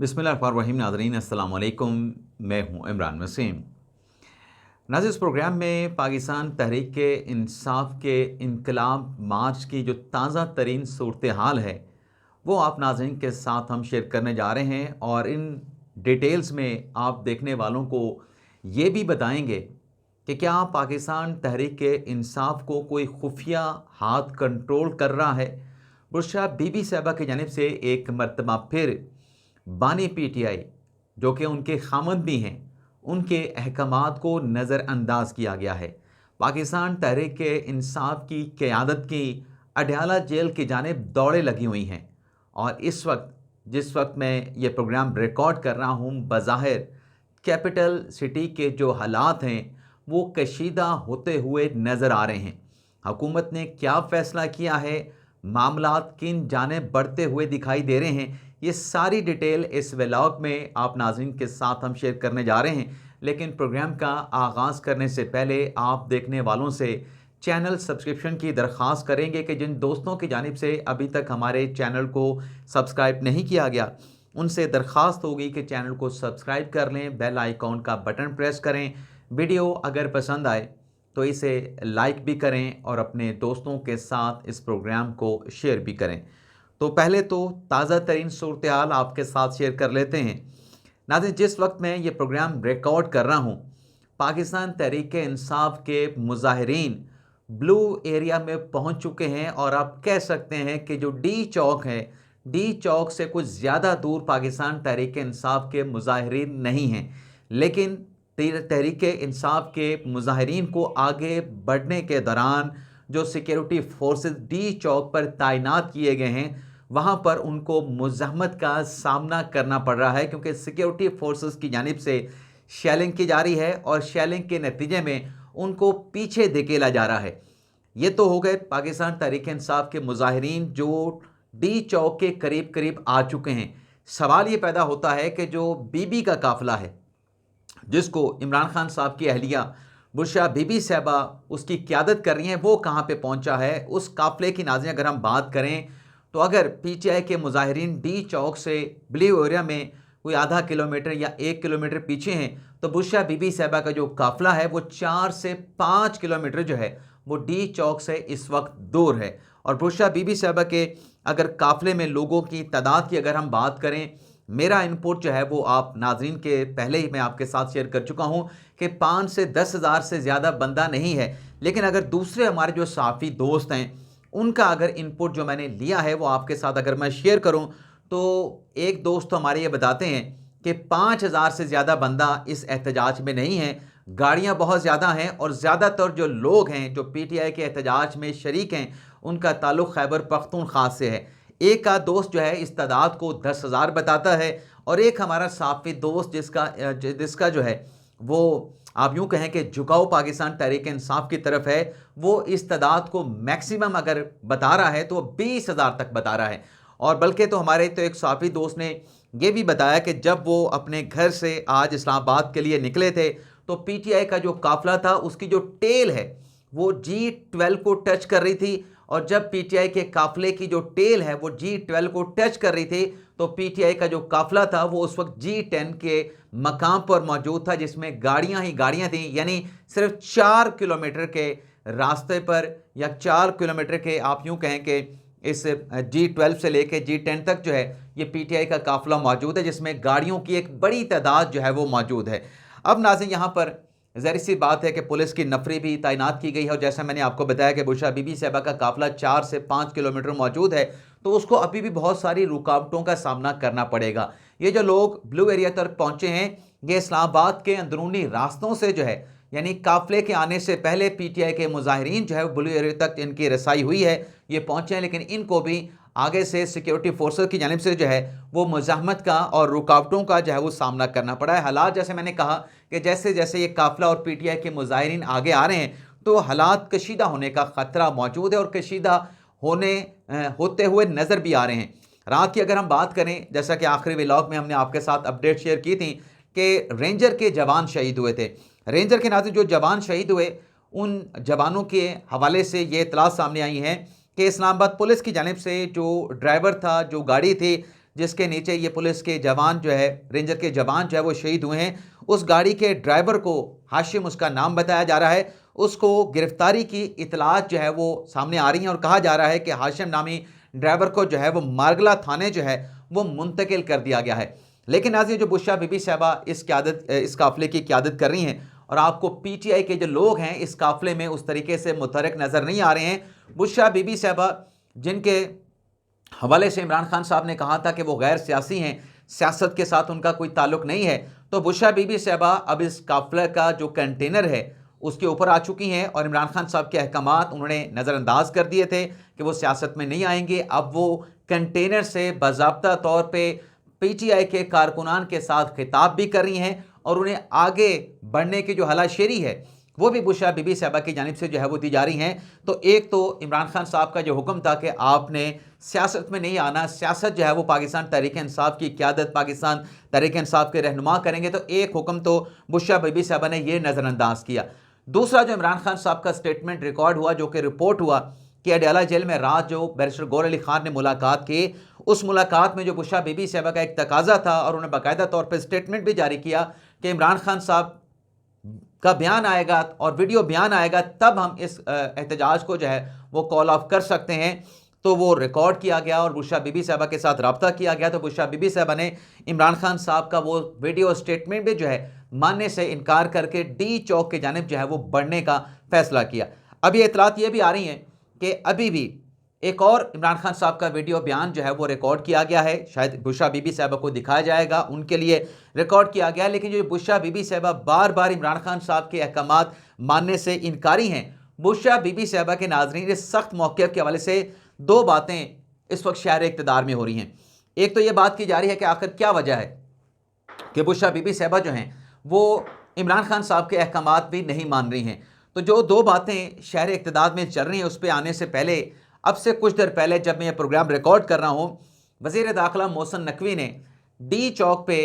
बिस्मिल्लाहिर्रहमानिर्रहीम। नाज़रीन अस्सलाम वालेकुम। मैं हूं इमरान वसीम। नाज़रीन, इस प्रोग्राम में पाकिस्तान तहरीक इंसाफ के इनकलाब मार्च की जो ताज़ा तरीन सूरत हाल है वो आप नाज़रीन के साथ हम शेयर करने जा रहे हैं, और इन डिटेल्स में आप देखने वालों को ये भी बताएंगे कि क्या पाकिस्तान तहरीक इंसाफ को कोई खुफिया हाथ कंट्रोल कर रहा है। बुशरा बीबी साहबा की जानिब से एक मरतबा फिर बानी पीटीआई, जो कि उनके खामद भी हैं, उनके अहकामात को नज़रअंदाज किया गया है। पाकिस्तान तहरीक इंसाफ की क़यादत की अडयाला जेल की जानिब दौड़ें लगी हुई हैं, और इस वक्त जिस वक्त मैं ये प्रोग्राम रिकॉर्ड कर रहा हूँ, बज़ाहिर कैपिटल सिटी के जो हालात हैं वो कशीदा होते हुए नज़र आ रहे हैं। हुकूमत ने क्या फ़ैसला किया है, मामलात किन जानिब बढ़ते हुए दिखाई दे रहे हैं, ये सारी डिटेल इस व्लॉग में आप नाज़रीन के साथ हम शेयर करने जा रहे हैं। लेकिन प्रोग्राम का आगाज़ करने से पहले आप देखने वालों से चैनल सब्सक्रिप्शन की दरख्वास्त करेंगे कि जिन दोस्तों की जानिब से अभी तक हमारे चैनल को सब्सक्राइब नहीं किया गया, उनसे दरख्वास्त होगी कि चैनल को सब्सक्राइब कर लें, बेल आइकॉन का बटन प्रेस करें। वीडियो अगर पसंद आए तो इसे लाइक भी करें और अपने दोस्तों के साथ इस प्रोग्राम को शेयर भी करें। तो पहले तो ताज़ा तरीन सूरत हाल आपके साथ शेयर कर लेते हैं। नाज़रीन, जिस वक्त मैं ये प्रोग्राम रिकॉर्ड कर रहा हूँ, पाकिस्तान तहरीक इंसाफ के मुजाहिरीन ब्लू एरिया में पहुँच चुके हैं, और आप कह सकते हैं कि जो डी चौक है, डी चौक से कुछ ज़्यादा दूर पाकिस्तान तहरीक इंसाफ के मुजाहिरीन नहीं हैं। लेकिन तहरीक इंसाफ के मुजाहिरीन को आगे बढ़ने के दौरान जो सिक्योरिटी फोर्सेस डी चौक पर तैनात किए गए हैं, वहाँ पर उनको मुज़ाहमत का सामना करना पड़ रहा है, क्योंकि सिक्योरिटी फोर्सेस की जानिब से शेलिंग की जा रही है और शेलिंग के नतीजे में उनको पीछे धकेला जा रहा है। ये तो हो गए पाकिस्तान तहरीक इंसाफ के मुजाहिरीन जो डी चौक के करीब करीब आ चुके हैं। सवाल ये पैदा होता है कि जो बीबी का काफ़िला है, जिसको इमरान खान साहब की अहलिया बुशरा बीबी साहबा उसकी क़यादत कर रही हैं, वो कहाँ पे पहुँचा है। उस काफ़िले की नाज़रीन अगर हम बात करें तो अगर पीटीआई के मुजाहिरीन डी चौक से ब्लू एरिया में कोई आधा किलोमीटर या 1 किलोमीटर पीछे हैं, तो बुशरा बीबी साहबा का जो काफ़िला है वो 4 से 5 किलोमीटर जो है वो डी चौक से इस वक्त दूर है। और बुशरा बीबी साहबा के अगर काफ़िले में लोगों की तादाद की अगर हम बात करें, मेरा इनपुट जो है वो आप नाजरीन के पहले ही मैं आपके साथ शेयर कर चुका हूँ कि 5 से 10 हज़ार से ज़्यादा बंदा नहीं है। लेकिन अगर दूसरे हमारे जो साफ़ी दोस्त हैं, उनका अगर इनपुट जो मैंने लिया है वो आपके साथ अगर मैं शेयर करूं, तो एक दोस्त हमारे ये बताते हैं कि 5,000 से ज़्यादा बंदा इस एहतजाज में नहीं है। गाड़ियां बहुत ज़्यादा हैं, और ज़्यादातर जो लोग हैं जो पीटीआई के एहतजाज में शरीक हैं, उनका ताल्लुक़ खैबर पख्तूनख्वा से है। एक का दोस्त जो है इस तादाद को 10,000 बताता है, और एक हमारा साफ़ी दोस्त जिसका जो है वो आप यूँ कहें कि झुकाव पाकिस्तान तहरीक इंसाफ की तरफ है, वो इस तादाद को मैक्सिमम अगर बता रहा है तो 20,000 तक बता रहा है। और बल्कि तो हमारे तो एक साफ़ी दोस्त ने ये भी बताया कि जब वो अपने घर से आज इस्लामाबाद के लिए निकले थे, तो पीटीआई का जो काफ़िला था उसकी जो टेल है वो G12 को टच कर रही थी, और जब पीटीआई के काफ़िले की जो टेल है वो G12 को टच कर रही थी, तो पीटीआई का जो काफ़िला था वो उस वक्त G10 के मकाम पर मौजूद था, जिसमें गाड़ियां ही गाड़ियां थीं। यानी सिर्फ 4 किलोमीटर के रास्ते पर, या 4 किलोमीटर के आप यूं कहें कि इस G12 से लेकर G10 तक जो है ये पीटीआई का काफ़िला मौजूद है, जिसमें गाड़ियों की एक बड़ी तादाद जो है वो मौजूद है। अब नाज़रीन, यहाँ पर ज़ाहिर सी बात है कि पुलिस की नफरी भी तैनात की गई है, और जैसा मैंने आपको बताया कि बुशरा बीबी साहबा का काफ़िला 4 से 5 किलोमीटर मौजूद है, तो उसको अभी भी बहुत सारी रुकावटों का सामना करना पड़ेगा। ये जो लोग ब्लू एरिया तक पहुँचे हैं, ये इस्लामाबाद के अंदरूनी रास्तों से जो है, यानी काफ़िले के आने से पहले पीटीआई के मुजाहिरीन जो है ब्लू एरिया तक इनकी रसाई हुई है, ये पहुँचे हैं। लेकिन इनको भी आगे से सिक्योरिटी फोर्सेस की जानिब से जो है वो मुज़ाहमत का और रुकावटों का जो है वो सामना करना पड़ा है। हालात जैसे मैंने कहा कि जैसे जैसे ये काफ़िला और पीटीआई के मुजाहिरीन आगे आ रहे हैं, तो हालात कशीदा होने का ख़तरा मौजूद है, और कशीदा होते हुए नज़र भी आ रहे हैं। रात की अगर हम बात करें, जैसा कि आखिरी व्लॉग में हमने आपके साथ अपडेट शेयर की थी कि रेंजर के जवान शहीद हुए थे। रेंजर के नाते जो जवान शहीद हुए, उन जवानों के हवाले से ये इतला सामने आई है कि इस्लामाबाद पुलिस की जानिब से जो ड्राइवर था, जो गाड़ी थी, जिसके नीचे ये पुलिस के जवान जो है, रेंजर के जवान जो है वो शहीद हुए हैं, उस गाड़ी के ड्राइवर को, हाशिम उसका नाम बताया जा रहा है, उसको गिरफ्तारी की इतलात जो है वो सामने आ रही हैं और कहा जा रहा है कि हाशिम नामी ड्राइवर को जो है वो मारगला थाने जो है वो मुंतकिल कर दिया गया है। लेकिन आज ये जो बुशरा बीबी साहबा इस काफिले की क़यादत कर रही हैं और आपको पीटीआई के जो लोग हैं इस काफिले में उस तरीके से मुतहरक नज़र नहीं आ रहे हैं। बुशरा बीबी साहबा जिनके हवाले से इमरान खान साहब ने कहा था कि वो गैर सियासी हैं, सियासत के साथ उनका कोई ताल्लुक नहीं है, तो बुशरा बीबी साहबा अब इस काफिले का जो कंटेनर है उसके ऊपर आ चुकी हैं और इमरान खान साहब के अहकामात उन्होंने नज़रअंदाज कर दिए थे कि वो सियासत में नहीं आएंगे। अब वो कंटेनर से बाज़ाब्ता तौर पे पीटीआई के कारकुनान के साथ खिताब भी कर रही हैं और उन्हें आगे बढ़ने की जो हलाशेरी है वो भी बुशरा बीबी साहबा की जानिब से जो है वो दी जा रही हैं। तो एक तो इमरान खान साहब का जो हुक्म था कि आपने सियासत में नहीं आना, सियासत जो है वो पाकिस्तान तहरीक इंसाफ की क़यादत, पाकिस्तान तहरीक इंसाफ के रहनुमा करेंगे, तो एक हुक्म तो बुशरा बीबी साहबा ने ये नज़रअंदाज किया। दूसरा जो इमरान खान साहब का स्टेटमेंट रिकॉर्ड हुआ, जो कि रिपोर्ट हुआ कि अडयाला जेल में रात जो बैरिस्टर गौहर अली खान ने मुलाकात की, उस मुलाकात में जो बुशरा बीबी साहबा का एक तकाजा था और उन्होंने बाकायदा तौर पर स्टेटमेंट भी जारी किया कि इमरान खान साहब का बयान आएगा और वीडियो बयान आएगा तब हम इस एहतजाज को जो है वो कॉल ऑफ कर सकते हैं। तो वो रिकॉर्ड किया गया और बुशरा बीबी साहबा के साथ रब्ता किया गया। तो बुशरा बीबी साहबा ने इमरान खान साहब का वो वीडियो स्टेटमेंट भी जो है मानने से इनकार करके डी चौक की जानिब जो है वो बढ़ने का फैसला किया। अब ये इतलात ये भी आ रही हैं कि अभी भी एक और इमरान खान साहब का वीडियो बयान जो है वो रिकॉर्ड किया गया है, शायद बुशरा बीबी साहबा को दिखाया जाएगा, उनके लिए रिकॉर्ड किया गया है। लेकिन जो बुशरा बीबी साहबा बार बार इमरान खान साहब के अहकामात मानने से इनकारी हैं, बुशरा बीबी साहबा के नाज़रीन इस सख्त मौक़िफ़ के हवाले से दो बातें इस वक्त शहर इक़्तिदार में हो रही हैं। एक तो ये बात की जा रही है कि आखिर क्या वजह है कि बुशरा बीबी साहबा जो हैं वो इमरान खान साहब के अहकामात भी नहीं मान रही हैं। तो जो दो बातें शहर इक़्तिदार में चल रही हैं उस पर आने से पहले, अब से कुछ देर पहले जब मैं ये प्रोग्राम रिकॉर्ड कर रहा हूँ, वज़ीर दाखिला मोहसिन नकवी ने डी चौक पे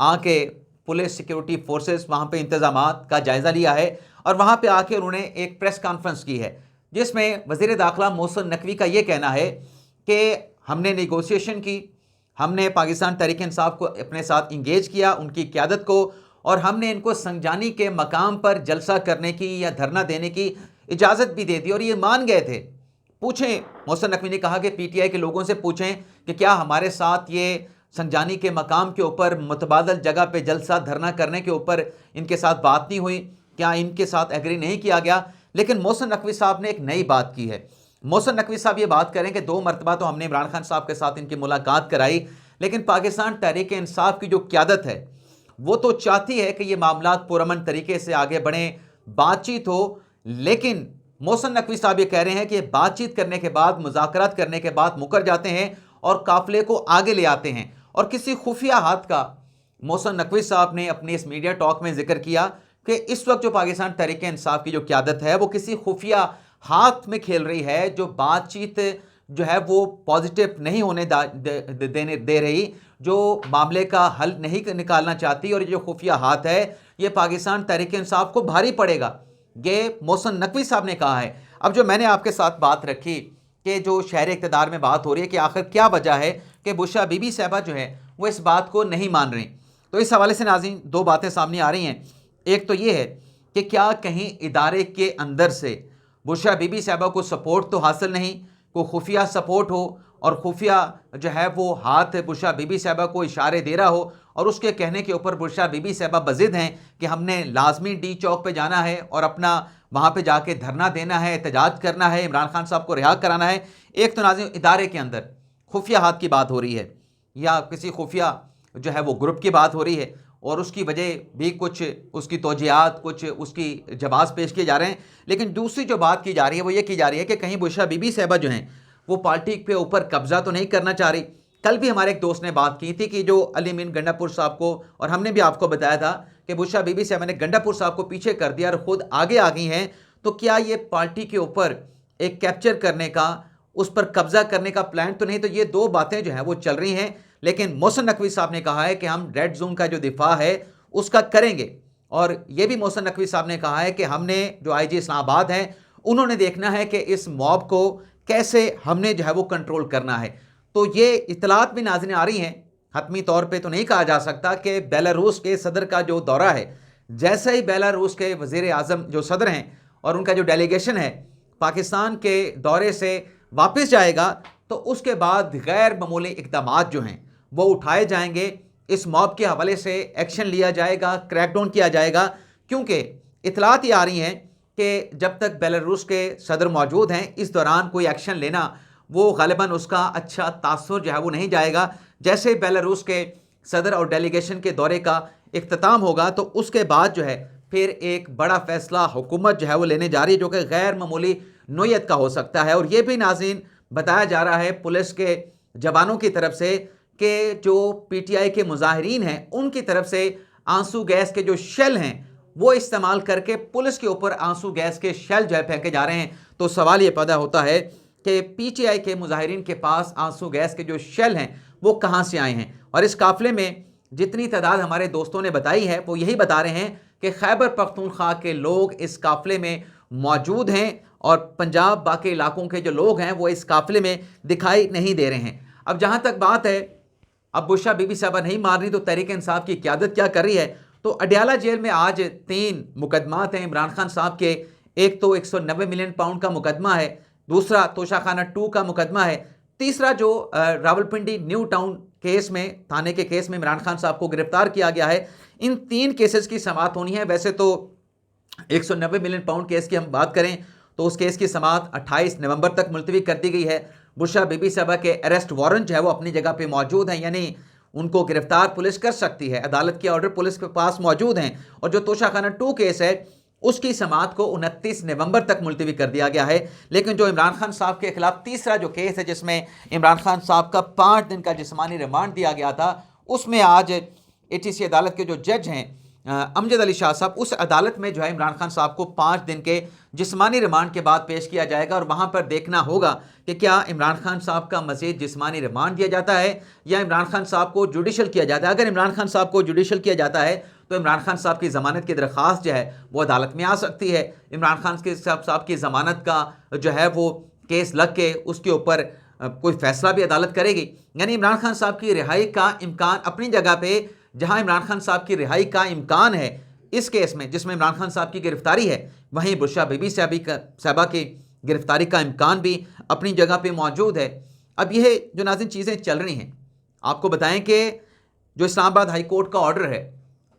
आके पुलिस सिक्योरिटी फोर्सेस वहाँ पे इंतज़ामात का जायज़ा लिया है और वहाँ पे आके उन्होंने एक प्रेस कॉन्फ्रेंस की है जिसमें वज़ीर दाखिला मोहसिन नकवी का ये कहना है कि हमने नेगोशिएशन की, हमने पाकिस्तान तहरीक इंसाफ को अपने साथ इंगेज किया, उनकी क़यादत को, और हमने इनको संजानी के मकाम पर जलसा करने की या धरना देने की इजाज़त भी दे दी और ये मान गए थे। पूछें, मोहसिन नकवी ने कहा कि पीटीआई के लोगों से पूछें कि क्या हमारे साथ ये संजानी के मकाम के ऊपर मुतबादल जगह पे जलसा धरना करने के ऊपर इनके साथ बात नहीं हुई, क्या इनके साथ एग्री नहीं किया गया। लेकिन मोहसिन नकवी साहब ने एक नई बात की है। मोहसिन नकवी साहब ये बात करें कि 2 मरतबा तो हमने इमरान खान साहब के साथ इनकी मुलाकात कराई, लेकिन पाकिस्तान तहरीक इंसाफ की जो क़यादत है वो तो चाहती है कि ये मामला पुरअमन तरीके से आगे बढ़ें, बातचीत हो। लेकिन मोहसिन नकवी साहब ये कह रहे हैं कि बातचीत करने के बाद, मुज़ाकरात करने के बाद मुकर जाते हैं और काफिले को आगे ले आते हैं। और किसी खुफिया हाथ का मोहसिन नकवी साहब ने अपने इस मीडिया टॉक में जिक्र किया कि इस वक्त जो पाकिस्तान तहरीक इंसाफ की जो क़यादत है वो किसी खुफिया हाथ में खेल रही है, जो बातचीत जो है वो पॉजिटिव नहीं होने दे रही, जो मामले का हल नहीं निकालना चाहती, और ये जो खुफिया हाथ है ये पाकिस्तान तहरीक इंसाफ को भारी पड़ेगा। ये मोहसिन नकवी साहब ने कहा है। अब जो मैंने आपके साथ बात रखी कि जो शहर इक़्तिदार में बात हो रही है कि आखिर क्या वजह है कि बुशरा बीबी साहबा जो है वो इस बात को नहीं मान रही, तो इस हवाले से नाज़रीन 2 बातें सामने आ रही हैं। एक तो ये है कि क्या कहीं इदारे के अंदर से बुशरा बीबी साहबा को सपोर्ट तो हासिल नहीं, को खुफिया सपोर्ट हो और खुफिया जो है वो हाथ बुशरा बीबी साहबा को इशारे दे रहा हो और उसके कहने के ऊपर बुशरा बीबी साहबा बज़िद हैं कि हमने लाजमी डी चौक पे जाना है और अपना वहाँ पे जाके धरना देना है, एहतजाज करना है, इमरान खान साहब को रिहा कराना है। एक तो नाज़रीन इदारे के अंदर खुफिया हाथ की बात हो रही है या किसी खुफिया जो है वो ग्रुप की बात हो रही है और उसकी वजह भी कुछ उसकी तौजीहात, कुछ उसकी जवाब पेश किए जा रहे हैं। लेकिन दूसरी जो बात की जा रही है वो ये की जा रही है कि कहीं बुशरा बीबी साहबा जो हैं वो पार्टी के ऊपर कब्जा तो नहीं करना चाह रही। कल भी हमारे एक दोस्त ने बात की थी कि जो अली मीन गंडापुर साहब को, और हमने भी आपको बताया था कि बुशरा बीबी साहबा ने गंडापुर साहब को पीछे कर दिया और ख़ुद आगे आ गई हैं, तो क्या ये पार्टी के ऊपर एक कैप्चर करने का, उस पर कब्जा करने का प्लान तो नहीं। तो ये 2 बातें जो हैं वो चल रही हैं। लेकिन मोहसिन नकवी साहब ने कहा है कि हम रेड जोन का जो दिफा है उसका करेंगे, और ये भी मोहसिन नकवी साहब ने कहा है कि हमने जो आईजी इस्लामाबाद हैं उन्होंने देखना है कि इस मॉब को कैसे हमने जो है वो कंट्रोल करना है। तो ये इतलात भी नाज़रीन आ रही हैं, हतमी तौर पे तो नहीं कहा जा सकता कि बेलारूस के सदर का जो दौरा है, जैसे ही बेलारूस के वज़ीर आज़म जो सदर हैं और उनका जो डेलीगेशन है पाकिस्तान के दौरे से वापस जाएगा, तो उसके बाद गैर मामूली इक़दामात जो हैं वो उठाए जाएंगे। इस मॉब के हवाले से एक्शन लिया जाएगा, क्रैकडाउन किया जाएगा, क्योंकि इतलात ये आ रही हैं कि जब तक बेलारूस के सदर मौजूद हैं इस दौरान कोई एक्शन लेना वो ग़ालिबन उसका अच्छा तासुर जो है वो नहीं जाएगा। जैसे बेलारूस के सदर और डेलीगेशन के दौरे का इख्तिताम होगा तो उसके बाद जो है फिर एक बड़ा फ़ैसला हुकूमत जो है वो लेने जा रही है, जो कि गैर मामूली नोयत का हो सकता है। और ये भी नाज़रीन बताया जा रहा है पुलिस के जवानों की तरफ से कि जो PTI के मुजाहिरीन हैं उनकी तरफ से आंसू गैस के जो शेल हैं वो इस्तेमाल करके पुलिस के ऊपर आंसू गैस के शेल जो है फेंके जा रहे हैं। तो सवाल ये पैदा होता है कि PTI के मुजाहिरीन के पास आंसू गैस के जो शेल हैं वो कहाँ से आए हैं। और इस काफ़िले में जितनी तादाद हमारे दोस्तों ने बताई है वो यही बता रहे हैं कि खैबर पख्तूनख्वा के लोग इस काफ़िले में मौजूद हैं और पंजाब बाकी इलाकों के जो लोग हैं वो इस काफ़िले में दिखाई नहीं दे रहे हैं। अब जहाँ तक बात है अब बुशरा बीबी साहबा नहीं मार रही तो तहरीक इंसाफ की क़यादत क्या कर रही है। तो अडयाला जेल में आज 3 मुकदमात हैं इमरान खान साहब के। एक तो 190 मिलियन पाउंड का मुकदमा है, दूसरा तोशाखाना 2 का मुकदमा है, तीसरा जो रावलपिंडी न्यू टाउन केस में थाने के केस में इमरान खान साहब को गिरफ्तार किया गया है। इन 3 केसेस की समाअत होनी है। वैसे तो 190 मिलियन पाउंड केस की हम बात करें तो उस केस की समाअत 28 नवंबर तक मुलतवी कर दी गई है। बुशरा बीबी साहबा के अरेस्ट वारंट जो है वो अपनी जगह पे मौजूद हैं, यानी उनको गिरफ्तार पुलिस कर सकती है, अदालत के ऑर्डर पुलिस के पास मौजूद हैं। और जो तोशाखाना 2 केस है उसकी समाअत को 29 नवंबर तक मुलतवी कर दिया गया है। लेकिन जो इमरान खान साहब के खिलाफ तीसरा जो केस है जिसमें इमरान खान साहब का 5 दिन का जिस्मानी रिमांड दिया गया था, उसमें आज ATC अदालत के जो जज हैं अमजद अली शाह साहब, उस अदालत में जो है इमरान खान साहब को 5 दिन के जिस्मानी रिमांड के बाद पेश किया जाएगा। और वहाँ पर देखना होगा कि क्या इमरान खान साहब का मज़ीद जिस्मानी रिमांड दिया जाता है या इमरान खान साहब को जुडिशल किया जाता है। अगर इमरान खान साहब को जुडिशल किया जाता है तो इमरान खान साहब की ज़मानत की दरख्वास्त जो है वो अदालत में आ सकती है। इमरान खान साहब की ज़मानत का जो है वो केस लग के उसके ऊपर कोई फ़ैसला भी अदालत करेगी। यानी इमरान खान साहब की रिहाई का इम्कान अपनी जगह पे, जहां इमरान खान साहब की रिहाई का इम्कान है इस केस में जिसमें इमरान खान साहब की गिरफ्तारी है, वहीं बुशरा बीबी साहबा की गिरफ्तारी का इम्कान भी अपनी जगह पे मौजूद है। अब यह जो नाज़रीन चीज़ें चल रही हैं, आपको बताएं कि जो इस्लामाबाद हाई कोर्ट का ऑर्डर है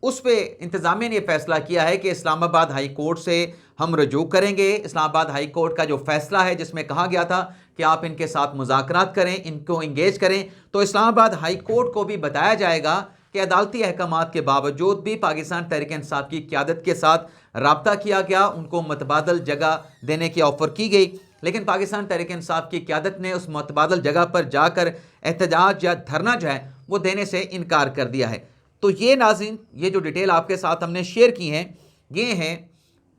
उस पर इंतज़ामिया ने यह फैसला किया है कि इस्लामाबाद हाई कोर्ट से हम रजू करेंगे। इस्लामाबाद हाई कोर्ट का जो फैसला है जिसमें कहा गया था कि आप इनके साथ मुज़ाकरात करें, इनको इंगेज करें, तो इस्लामाबाद हाई कोर्ट को भी बताया जाएगा कि अदालती अहकामात के बावजूद भी पाकिस्तान तहरीक इंसाफ की क़यादत के साथ रब्ता किया गया, उनको मतबादल जगह देने की ऑफ़र की गई, लेकिन पाकिस्तान तहरीक इंसाफ की क़यादत ने उस मतबादल जगह पर जाकर एहतजाज या धरना जो है वो देने से इनकार कर दिया है। तो ये नाज़रीन ये जो डिटेल आपके साथ हमने शेयर की हैं ये हैं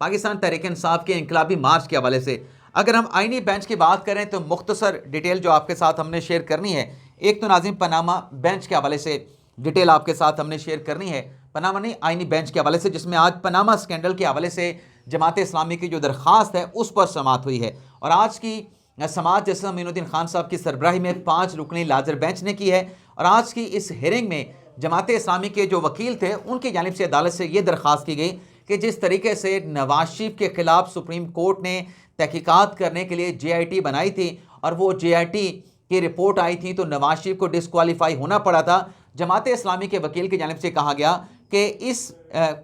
पाकिस्तान तहरीक इंसाफ के इनकलाबी मार्च के हवाले से। अगर हम आईनी बेंच की बात करें तो मुख्तसर डिटेल जो आपके साथ हमने शेयर करनी है, एक तो नाज़रीन पनामा बेंच के हवाले से डिटेल आपके साथ हमने शेयर करनी है, पनामा नहीं आईनी बेंच के हवाले से, जिसमें आज पनामा स्कैंडल के हवाले से जमात इस्लामी की जो दरख्वास्त है उस पर समाअत हुई है। और आज की समाअत जैसे अमीनुद्दीन खान साहब की सरबराही में 5 रुकनी लाजर बेंच ने की है। और आज की इस हेयरिंग में जमात इस्लामी के जो वकील थे उनकी जानिब से अदालत से ये दरख्वास्त की गई कि जिस तरीके से नवाज शरीफ के ख़िलाफ़ सुप्रीम कोर्ट ने तहकीकात करने के लिए JIT बनाई थी और वो JIT की रिपोर्ट आई थी तो नवाज शरीफ को डिस्क्वालीफाई होना पड़ा था। जमात इस्लामी के वकील की जानिब से कहा गया कि इस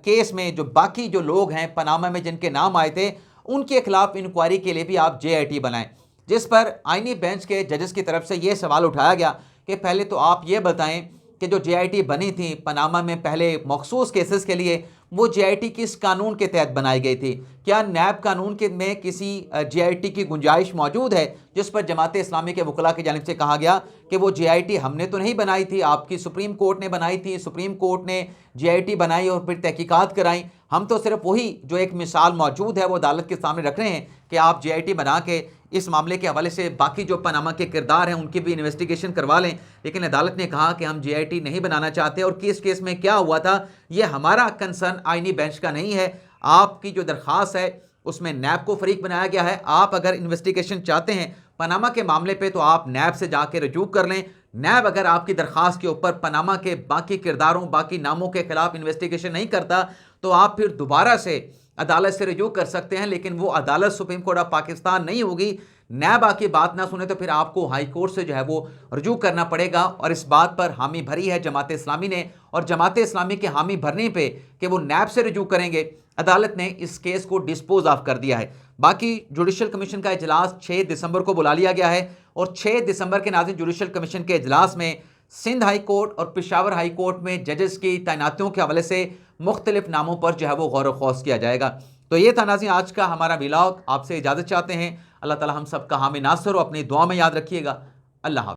केस में जो बाकी जो लोग हैं पनामा में जिनके नाम आए थे उनके खिलाफ इंक्वायरी के लिए भी आप JIT बनाएं, जिस पर आईनी बेंच के जजेस की तरफ से ये सवाल उठाया गया कि पहले तो आप ये बताएं कि जो JIT बनी थी पनामा में पहले मखसूस केसेस के लिए, वो JIT किस कानून के तहत बनाई गई थी? क्या नैब कानून के में किसी JIT की गुंजाइश मौजूद है? जिस पर जमात इस्लामी के वकला की जानिब से कहा गया कि वो JIT हमने तो नहीं बनाई थी, आपकी सुप्रीम कोर्ट ने बनाई थी, सुप्रीम कोर्ट ने JIT बनाई और फिर तहकीकात कराई, हम तो सिर्फ वही जो एक मिसाल मौजूद है वो अदालत के सामने रख रहे हैं कि आप JIT बना के इस मामले के हवाले से बाकी जो पनामा के किरदार हैं उनकी भी इन्वेस्टिगेशन करवा लें। लेकिन अदालत ने कहा कि हम JIT नहीं बनाना चाहते और किस केस में क्या हुआ था ये हमारा कंसर्न आईनी बेंच का नहीं है। आपकी जो दरख्वास्त है उसमें नैब को फरीक बनाया गया है, आप अगर इन्वेस्टिगेशन चाहते हैं पनामा के मामले पे तो आप नैब से जाके रजू कर लें। नैब अगर आपकी दरख्वास्त के ऊपर पनामा के बाकी किरदारों, बाकी नामों के खिलाफ इन्वेस्टिगेशन नहीं करता तो आप फिर दोबारा से अदालत से रजू कर सकते हैं, लेकिन वो अदालत सुप्रीम कोर्ट ऑफ पाकिस्तान नहीं होगी। नैब आकी बात ना सुने तो फिर आपको हाई कोर्ट से जो है वो रजू करना पड़ेगा। और इस बात पर हामी भरी है जमात इस्लामी ने, और जमात इस्लामी के हामी भरने पे कि वो नैब से रजू करेंगे, अदालत ने इस केस को डिस्पोज ऑफ कर दिया है। बाकी जुडिशल कमीशन का इजलास 6 दिसंबर को बुला लिया गया है, और 6 दिसंबर के नाज़िम जुडिशल कमीशन के इजलास में सिंध हाई कोर्ट और पेशावर हाई कोर्ट में जजेस की तैनातियों के हवाले से मुख्तलिफ नामों पर जो है वो गौर व खौस किया जाएगा। तो ये था नाज़रीन आज का हमारा व्लॉग। आपसे इजाज़त चाहते हैं। अल्लाह ताला हम सब का हामी नासर हो, अपनी दुआ में याद रखिएगा। अल्लाह हाफ़िज़।